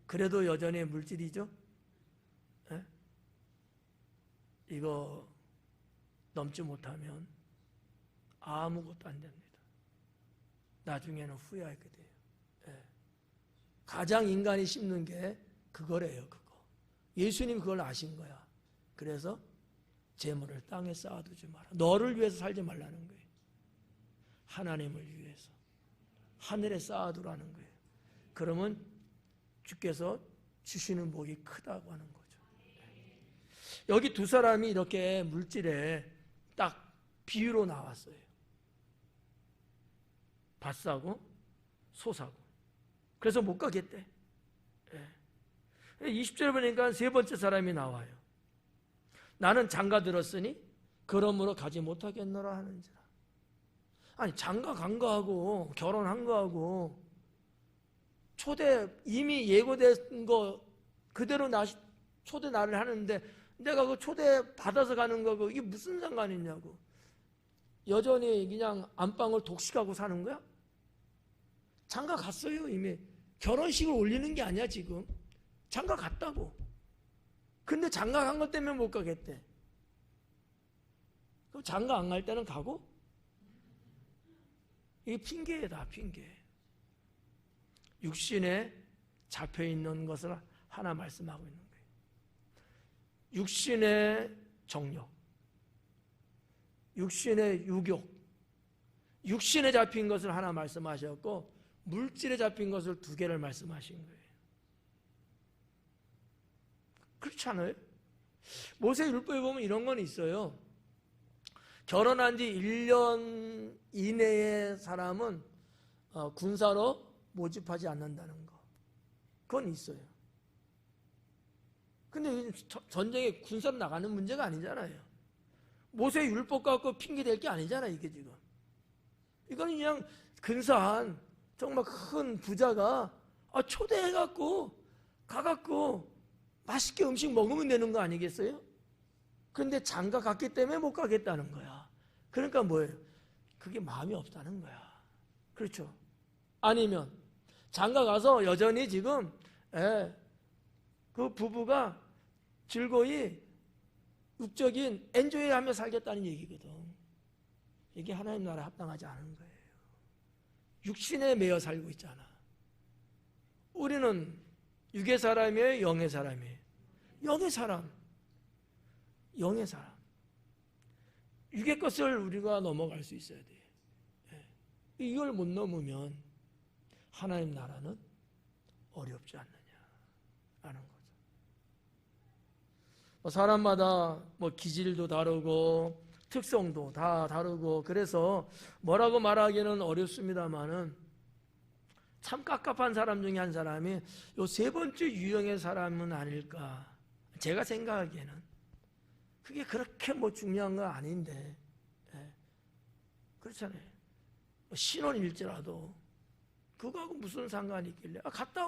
S1: 그래도 여전히 물질이죠? 네? 이거 넘지 못하면 아무것도 안 됩니다. 나중에는 후회하게 돼요. 네. 가장 인간이 씹는 게 그거래요, 그거. 예수님 그걸 아신 거야. 그래서 재물을 땅에 쌓아두지 마라. 너를 위해서 살지 말라는 거예요. 하나님을 위해서 하늘에 쌓아두라는 거예요. 그러면 주께서 주시는 복이 크다고 하는 거죠. 여기 두 사람이 이렇게 물질에 딱 비유로 나왔어요. 밭 사고 소 사고. 그래서 못 가겠대. 20절에 보니까 세 번째 사람이 나와요. 나는 장가 들었으니 그러므로 가지 못하겠노라 하는지라. 아니, 장가 간 거하고 결혼한 거하고 초대 이미 예고된 거 그대로 초대 나를 하는데 내가 그 초대 받아서 가는 거고 이게 무슨 상관이냐고. 여전히 그냥 안방을 독식하고 사는 거야? 장가 갔어요. 이미 결혼식을 올리는 게 아니야 지금. 장가 갔다고. 근데 장가 간 것 때문에 못 가겠대. 그럼 장가 안 갈 때는 가고? 이게 핑계다, 핑계. 육신에 잡혀있는 것을 하나 말씀하고 있는 거예요. 육신의 정욕, 육신의 유욕, 육신에 잡힌 것을 하나 말씀하셨고 물질에 잡힌 것을 두 개를 말씀하신 거예요. 그렇지 않아요? 모세 율법에 보면 이런 건 있어요. 결혼한 지 1년 이내의 사람은 군사로 모집하지 않는다는 거. 그건 있어요. 근데 전쟁에 군사로 나가는 문제가 아니잖아요. 모세 율법 갖고 핑계 댈 게 아니잖아, 이게 지금. 이건 그냥 근사한 정말 큰 부자가 초대해갖고 가갖고 맛있게 음식 먹으면 되는 거 아니겠어요? 그런데 장가 갔기 때문에 못 가겠다는 거야. 그러니까 뭐예요? 그게 마음이 없다는 거야. 그렇죠? 아니면 장가 가서 여전히 지금 그 부부가 즐거이 육적인 엔조이하며 살겠다는 얘기거든. 이게 하나님 나라에 합당하지 않은 거예요. 육신에 매여 살고 있잖아. 우리는 육의 사람이에요, 영의 사람이에요? 영의 사람. 영의 사람. 육의 것을 우리가 넘어갈 수 있어야 돼. 이걸 못 넘으면 하나님 나라는 어렵지 않느냐라는 거죠. 사람마다 기질도 다르고 특성도 다 다르고 그래서 뭐라고 말하기는 어렵습니다만은 참 깝깝한 사람 중에 한 사람이 요 세 번째 유형의 사람은 아닐까. 제가 생각하기에는 그게 그렇게 중요한 건 아닌데, 그렇잖아요. 신혼일지라도 그거하고 무슨 상관이 있길래 갔다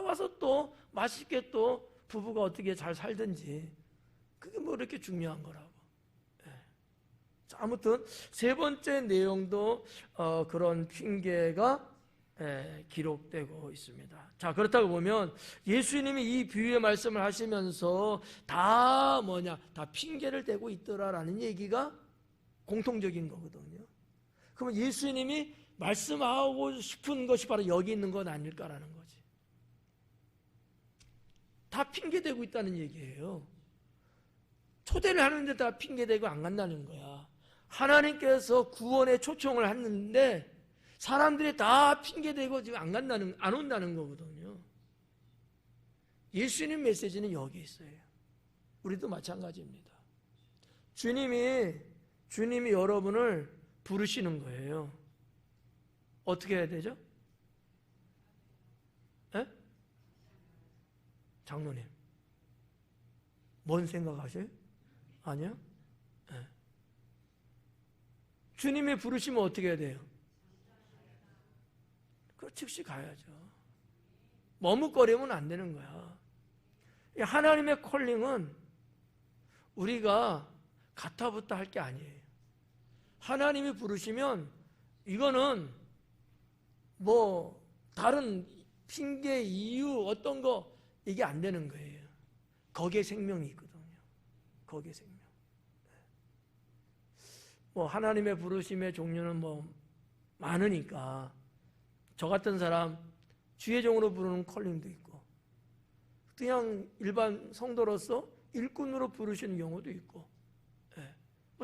S1: 와서 또 맛있게 또 부부가 어떻게 잘 살든지 그게 이렇게 중요한 거라고. 자, 아무튼 세 번째 내용도 그런 핑계가 기록되고 있습니다. 자, 그렇다고 보면 예수님이 이 비유의 말씀을 하시면서 다 핑계를 대고 있더라라는 얘기가 공통적인 거거든요. 그러면 예수님이 말씀하고 싶은 것이 바로 여기 있는 건 아닐까라는 거지. 다 핑계대고 있다는 얘기예요. 초대를 하는데 다 핑계대고 안 간다는 거야. 하나님께서 구원의 초청을 했는데 사람들이 다 핑계대고 지금 안 온다는 거거든요. 예수님 메시지는 여기 있어요. 우리도 마찬가지입니다. 주님이 여러분을 부르시는 거예요. 어떻게 해야 되죠? 장로님, 뭔 생각하세요? 아니요? 주님이 부르시면 어떻게 해야 돼요? 즉시 가야죠. 머뭇거리면 안 되는 거야. 하나님의 콜링은 우리가 가타부타 할 게 아니에요. 하나님이 부르시면 이거는 다른 핑계, 이유, 어떤 거 이게 안 되는 거예요. 거기에 생명이 있거든요. 거기에 생명. 하나님의 부르심의 종류는 많으니까 저 같은 사람 주의 종으로 부르는 컬링도 있고 그냥 일반 성도로서 일꾼으로 부르시는 경우도 있고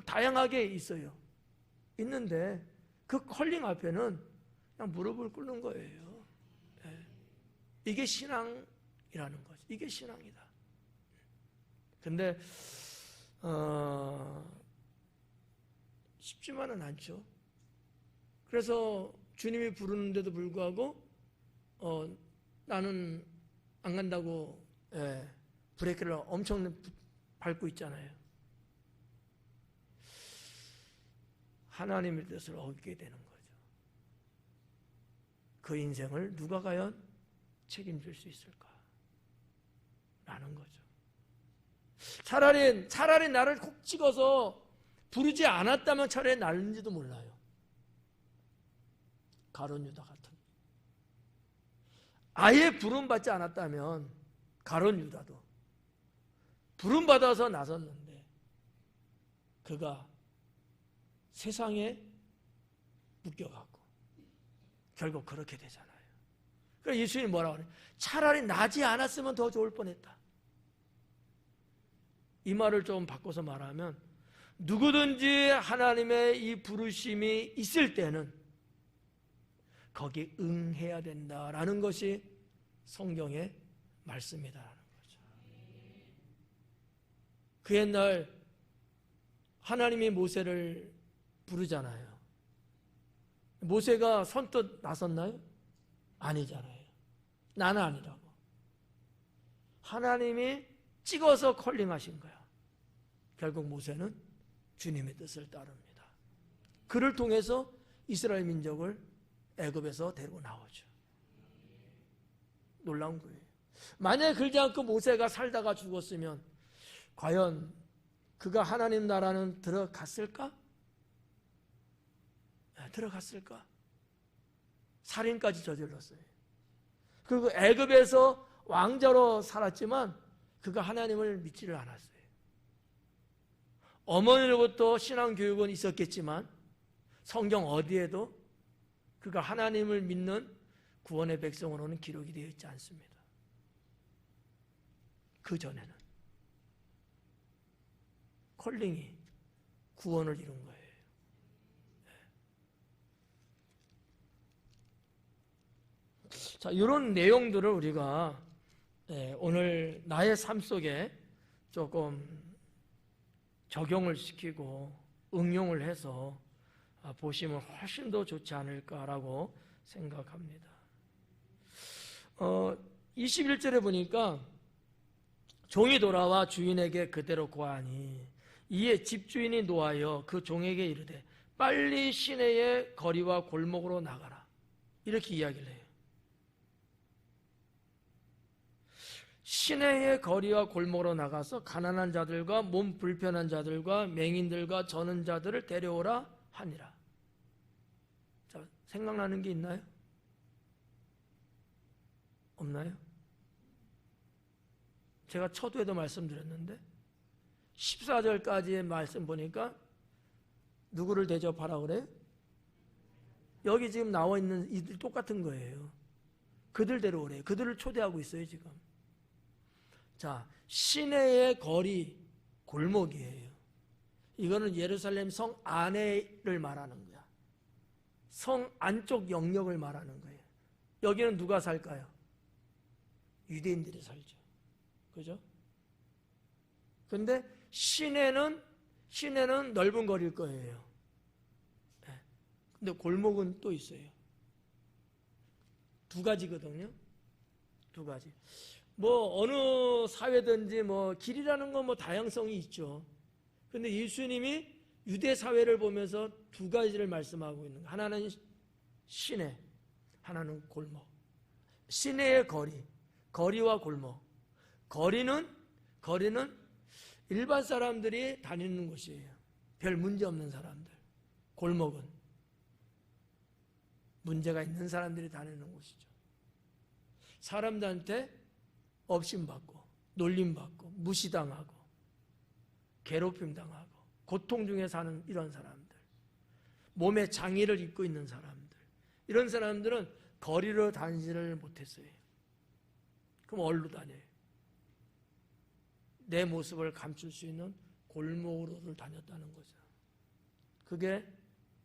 S1: 다양하게 있어요. 있는데 그 컬링 앞에는 그냥 무릎을 꿇는 거예요. 이게 신앙이라는 거죠. 이게 신앙이다. 근데 쉽지만은 않죠. 그래서 주님이 부르는데도 불구하고 나는 안 간다고 브레이크를 엄청 밟고 있잖아요. 하나님의 뜻을 어기게 되는 거죠. 그 인생을 누가 과연 책임질 수 있을까? 라는 거죠. 차라리 나를 콕 찍어서 부르지 않았다면 차라리 날는지도 몰라요. 가룟 유다 같은. 아예 부름받지 않았다면 가룟 유다도 부름받아서 나섰는데 그가 세상에 묶여가고 결국 그렇게 되잖아요. 그래서 예수님이 뭐라고 그래요? 차라리 나지 않았으면 더 좋을 뻔했다. 이 말을 좀 바꿔서 말하면 누구든지 하나님의 이 부르심이 있을 때는 거기에 응해야 된다라는 것이 성경의 말씀이다라는 거죠. 그 옛날 하나님이 모세를 부르잖아요. 모세가 선뜻 나섰나요? 아니잖아요. 나는 아니라고. 하나님이 찍어서 컬링하신 거야. 결국 모세는 주님의 뜻을 따릅니다. 그를 통해서 이스라엘 민족을 애굽에서 데리고 나오죠. 놀라운 거예요. 만약에 그러지 않고 모세가 살다가 죽었으면 과연 그가 하나님 나라는 들어갔을까? 들어갔을까? 살인까지 저질렀어요. 그리고 애굽에서 왕자로 살았지만 그가 하나님을 믿지를 않았어요. 어머니로부터 신앙 교육은 있었겠지만 성경 어디에도 그가 하나님을 믿는 구원의 백성으로는 기록이 되어 있지 않습니다. 그 전에는 콜링이 구원을 이룬 거예요. 자, 이런 내용들을 우리가 오늘 나의 삶 속에 조금 적용을 시키고 응용을 해서 보시면 훨씬 더 좋지 않을까라고 생각합니다. 21절에 보니까 종이 돌아와 주인에게 그대로 고하니 이에 집주인이 노하여 그 종에게 이르되 빨리 시내의 거리와 골목으로 나가라. 이렇게 이야기를 해요. 시내의 거리와 골목으로 나가서 가난한 자들과 몸 불편한 자들과 맹인들과 저는 자들을 데려오라 하니라. 자, 생각나는 게 있나요? 없나요? 제가 초두에도 말씀드렸는데 14절까지의 말씀 보니까 누구를 대접하라 그래요? 여기 지금 나와 있는 이들 똑같은 거예요. 그들 데려오래요. 그들을 초대하고 있어요 지금. 자, 시내의 거리, 골목이에요. 이거는 예루살렘 성 안에를 말하는 거야. 성 안쪽 영역을 말하는 거예요. 여기는 누가 살까요? 유대인들이 살죠. 그죠? 근데 시내는 넓은 거리일 거예요. 근데 골목은 또 있어요. 두 가지거든요. 두 가지. 뭐 어느 사회든지 뭐 길이라는 건 뭐 다양성이 있죠. 근데 예수님이 유대 사회를 보면서 두 가지를 말씀하고 있는 거예요. 하나는 시내, 하나는 골목. 시내의 거리와 골목. 거리는 일반 사람들이 다니는 곳이에요. 별 문제 없는 사람들. 골목은 문제가 있는 사람들이 다니는 곳이죠. 사람들한테 업신받고 놀림받고 무시당하고 괴롭힘당하고 고통 중에 사는 이런 사람들, 몸에 장애를 입고 있는 사람들, 이런 사람들은 거리로 다니지를 못했어요. 그럼 어디로 다녀요? 내 모습을 감출 수 있는 골목으로를 다녔다는 거죠. 그게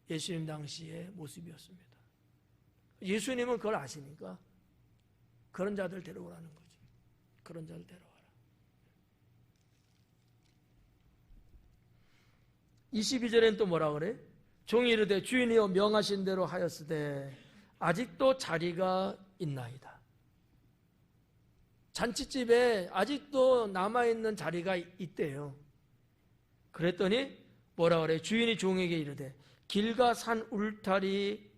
S1: 예수님 당시의 모습이었습니다. 예수님은 그걸 아시니까 그런 자들 데려오라는 거죠. 그런 자를 데려와라. 22절엔 또 뭐라 그래? 종이 이르되 주인이여 명하신 대로 하였으되 아직도 자리가 있나이다. 잔치집에 아직도 남아있는 자리가 있대요. 그랬더니 뭐라 그래? 주인이 종에게 이르되 길가 산 울타리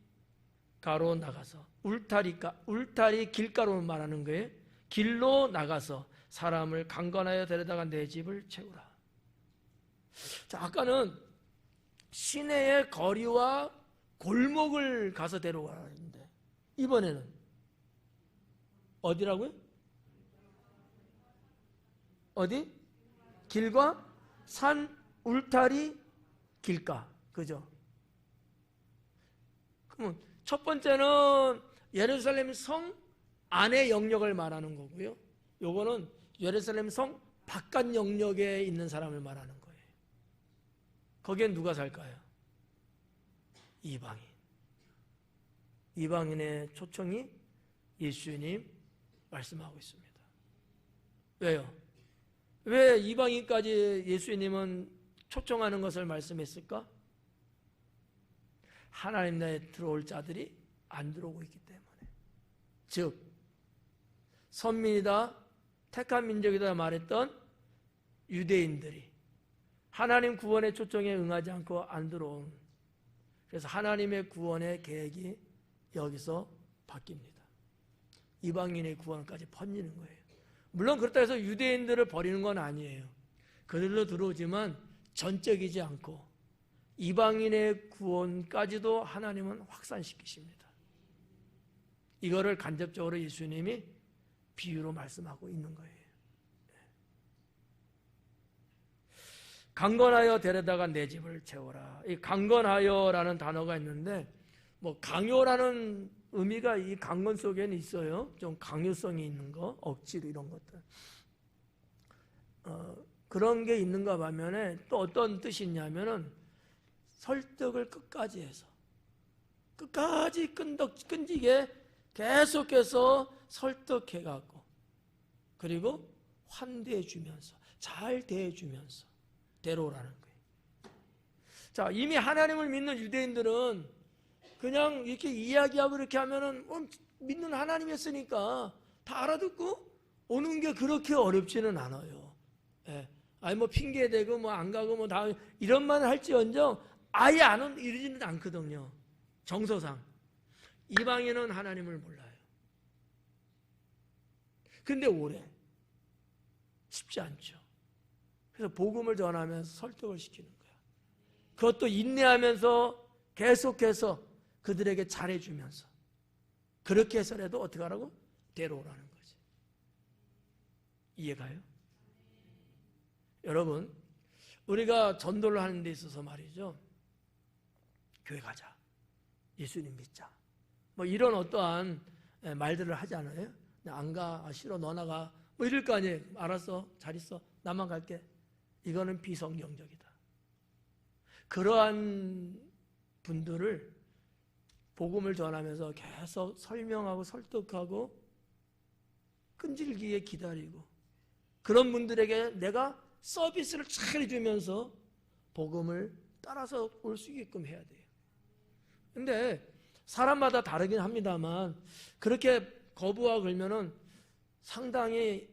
S1: 가로 나가서 울타리 길가로 말하는 거예요. 길로 나가서 사람을 강건하여 데려다가 내 집을 채우라. 자, 아까는 시내의 거리와 골목을 가서 데려가라 했는데 이번에는 어디라고요? 어디? 길과 산 울타리 길가. 그죠? 그러면 첫 번째는 예루살렘 성 안의 영역을 말하는 거고요. 요거는 예루살렘 성 바깥 영역에 있는 사람을 말하는 거예요. 거기엔 누가 살까요? 이방인. 이방인의 초청이 예수님 말씀하고 있습니다. 왜요? 왜 이방인까지 예수님은 초청하는 것을 말씀했을까? 하나님 나라에 들어올 자들이 안 들어오고 있기 때문에. 즉 선민이다, 택한 민족이다 말했던 유대인들이 하나님 구원의 초청에 응하지 않고 안 들어온, 그래서 하나님의 구원의 계획이 여기서 바뀝니다. 이방인의 구원까지 퍼지는 거예요. 물론 그렇다 해서 유대인들을 버리는 건 아니에요. 그들도 들어오지만 전적이지 않고 이방인의 구원까지도 하나님은 확산시키십니다. 이거를 간접적으로 예수님이 비유로 말씀하고 있는 거예요. 강건하여 데려다가 내 집을 채워라. 이 강건하여라는 단어가 있는데 뭐 강요라는 의미가 이 강건 속에는 있어요. 좀 강요성이 있는 거, 억지로 이런 것들. 그런 게 있는가 하면은 또 어떤 뜻이 있냐면은 설득을 끝까지 해서 끝까지 끈질게 계속해서 설득해 갖고 그리고 환대해 주면서 잘 대해 주면서 데려오라는 거예요. 자, 이미 하나님을 믿는 유대인들은 그냥 이렇게 이야기하고 이렇게 하면은 믿는 하나님이었으니까 다 알아듣고 오는 게 그렇게 어렵지는 않아요. 예. 아니 뭐 핑계 대고 뭐 안 가고 뭐 다 이런 말 할지언정 아예 안 이러지는 않거든요. 정서상 이방인은 하나님을 몰라요. 근데 오래 쉽지 않죠. 그래서 복음을 전하면서 설득을 시키는 거야. 그것도 인내하면서 계속해서 그들에게 잘해주면서 그렇게 해서라도 어떻게 하라고? 데려오라는 거지. 이해가요? 여러분, 우리가 전도를 하는 데 있어서 말이죠. 교회 가자. 예수님 믿자. 뭐 이런 어떠한 말들을 하지 않아요? 안 가. 아, 싫어. 너나 가. 뭐 이럴 거 아니에요. 알았어. 잘 있어. 나만 갈게. 이거는 비성경적이다. 그러한 분들을 복음을 전하면서 계속 설명하고 설득하고 끈질기게 기다리고 그런 분들에게 내가 서비스를 잘 해주면서 복음을 따라서 올 수 있게끔 해야 돼요. 근데 사람마다 다르긴 합니다만 그렇게 거부하고 그러면은 상당히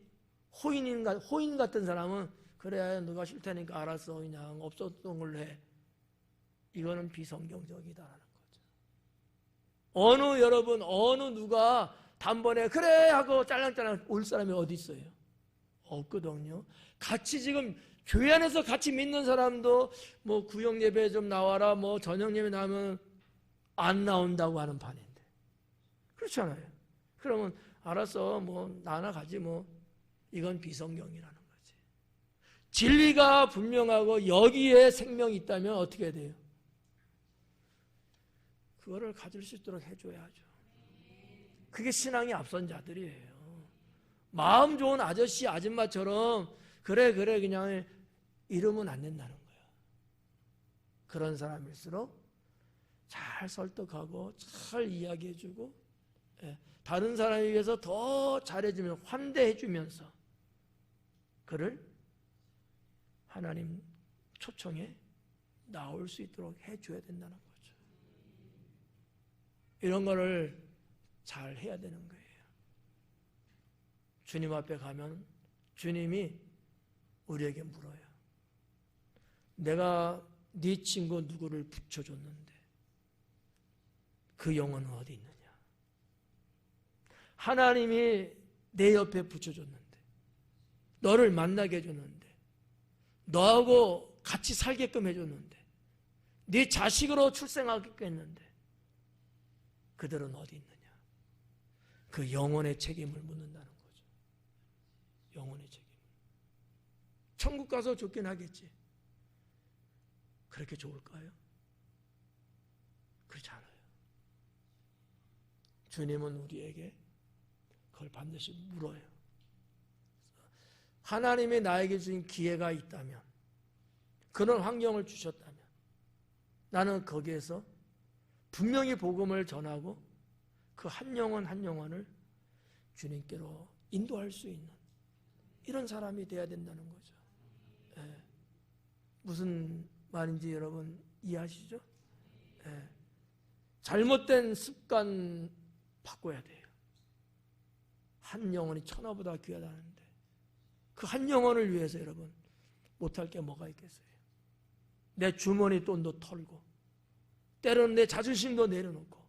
S1: 호인 같은 사람은 그래 너가 싫다니까 알았어 그냥 없었던 걸로 해. 이거는 비성경적이다라는 거죠. 여러분 어느 누가 단번에 그래 하고 짤랑짤랑 올 사람이 어디 있어요? 없거든요. 같이 지금 교회 안에서 같이 믿는 사람도 뭐 구역 예배 좀 나와라 뭐 저녁 예배 나오면 안 나온다고 하는 판인데 그렇잖아요. 그러면 알았어 뭐 나나 가지 뭐 이건 비성경이라는 거지. 진리가 분명하고 여기에 생명이 있다면 어떻게 해야 돼요? 그거를 가질 수 있도록 해줘야죠. 그게 신앙이 앞선 자들이에요. 마음 좋은 아저씨 아줌마처럼 그래 그냥 이러면 안 된다는 거예요. 그런 사람일수록 잘 설득하고 잘 이야기해주고 다른 사람에 비해서 더 잘해주면서 환대해주면서 그를 하나님 초청에 나올 수 있도록 해줘야 된다는 거죠. 이런 거를 잘 해야 되는 거예요. 주님 앞에 가면 주님이 우리에게 물어요. 내가 네 친구 누구를 붙여줬는데 그 영혼은 어디 있느냐? 하나님이 내 옆에 붙여줬는데 너를 만나게 해줬는데 너하고 같이 살게끔 해줬는데 네 자식으로 출생하게끔 했는데 그들은 어디 있느냐? 그 영혼의 책임을 묻는다는 거죠. 영혼의 책임. 천국 가서 좋긴 하겠지. 그렇게 좋을까요? 그렇지 않아요. 주님은 우리에게 그걸 반드시 물어요. 하나님이 나에게 주신 기회가 있다면, 그런 환경을 주셨다면 나는 거기에서 분명히 복음을 전하고 그 한 영혼 한 영혼을 주님께로 인도할 수 있는 이런 사람이 돼야 된다는 거죠. 예. 무슨 말인지 여러분 이해하시죠? 예. 잘못된 습관 바꿔야 돼요. 한 영혼이 천하보다 귀하다는데 그 한 영혼을 위해서 여러분 못할 게 뭐가 있겠어요? 내 주머니 돈도 털고 때로는 내 자존심도 내려놓고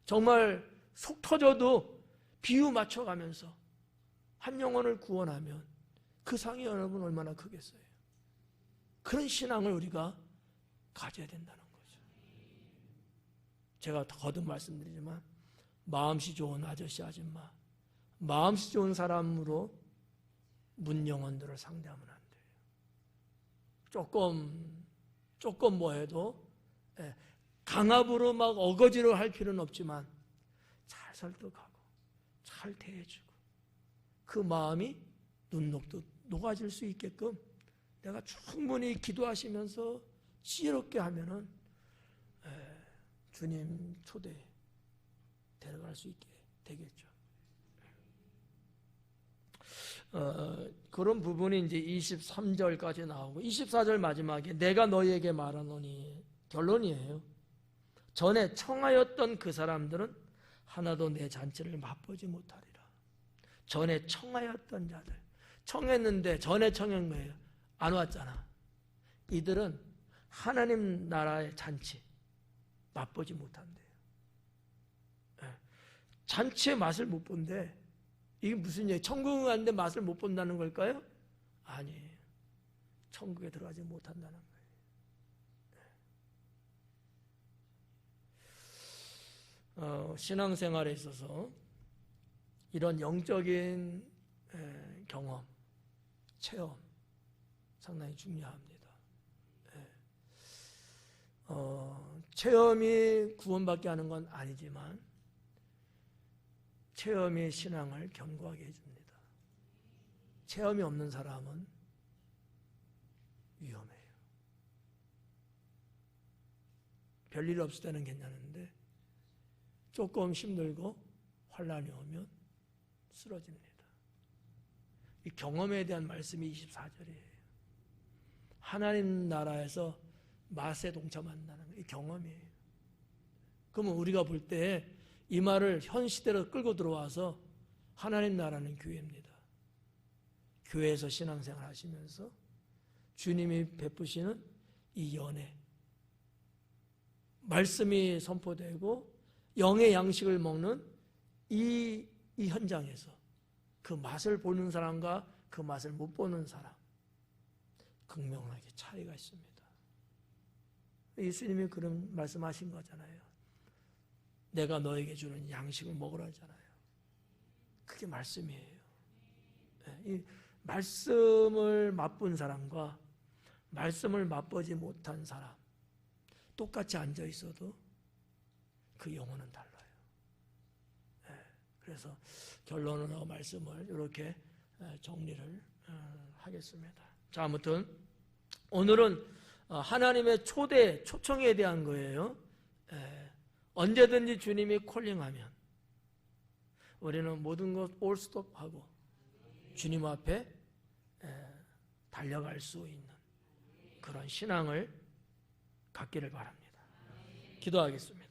S1: 정말 속 터져도 비유 맞춰가면서 한 영혼을 구원하면 그 상이 여러분 얼마나 크겠어요? 그런 신앙을 우리가 가져야 된다는 거죠. 제가 거듭 말씀드리지만 마음씨 좋은 아저씨 아줌마, 마음씨 좋은 사람으로 문영원들을 상대하면 안 돼요. 조금 뭐해도 강압으로 막 어거지로 할 필요는 없지만 잘 설득하고 잘 대해주고 그 마음이 눈 녹듯 녹아질 수 있게끔 내가 충분히 기도하시면서 지혜롭게 하면은 주님 초대 데려갈 수 있게 되겠죠. 그런 부분이 이제 23절까지 나오고 24절 마지막에 내가 너희에게 말하노니 결론이에요. 전에 청하였던 그 사람들은 하나도 내 잔치를 맛보지 못하리라. 전에 청하였던 자들, 청했는데 전에 청한 거예요. 안 왔잖아. 이들은 하나님 나라의 잔치 맛보지 못한대요. 잔치의 맛을 못 본대. 이게 무슨 얘기? 천국에 갔는데 맛을 못 본다는 걸까요? 아니에요. 천국에 들어가지 못한다는 거예요. 신앙생활에 있어서 이런 영적인 경험, 체험 상당히 중요합니다. 체험이 구원받게 하는 건 아니지만 체험이 신앙을 견고하게 해줍니다. 체험이 없는 사람은 위험해요. 별일 없을 때는 괜찮은데 조금 힘들고 환난이 오면 쓰러집니다. 이 경험에 대한 말씀이 24절이에요. 하나님 나라에서 맛에 동참한다는 이 경험이에요. 그러면 우리가 볼 때 이 말을 현 시대로 끌고 들어와서 하나님 나라는 교회입니다. 교회에서 신앙생활 하시면서 주님이 베푸시는 이 연애, 말씀이 선포되고 영의 양식을 먹는 이 현장에서 그 맛을 보는 사람과 그 맛을 못 보는 사람, 극명하게 차이가 있습니다. 예수님이 그런 말씀하신 거잖아요. 내가 너에게 주는 양식을 먹으라 하잖아요. 그게 말씀이에요. 이 말씀을 맛본 사람과 말씀을 맛보지 못한 사람 똑같이 앉아 있어도 그 영혼은 달라요. 그래서 결론으로 말씀을 이렇게 정리를 하겠습니다. 자, 아무튼 오늘은 하나님의 초청에 대한 거예요. 언제든지 주님이 콜링하면 우리는 모든 것 올스톱하고 주님 앞에 달려갈 수 있는 그런 신앙을 갖기를 바랍니다. 기도하겠습니다.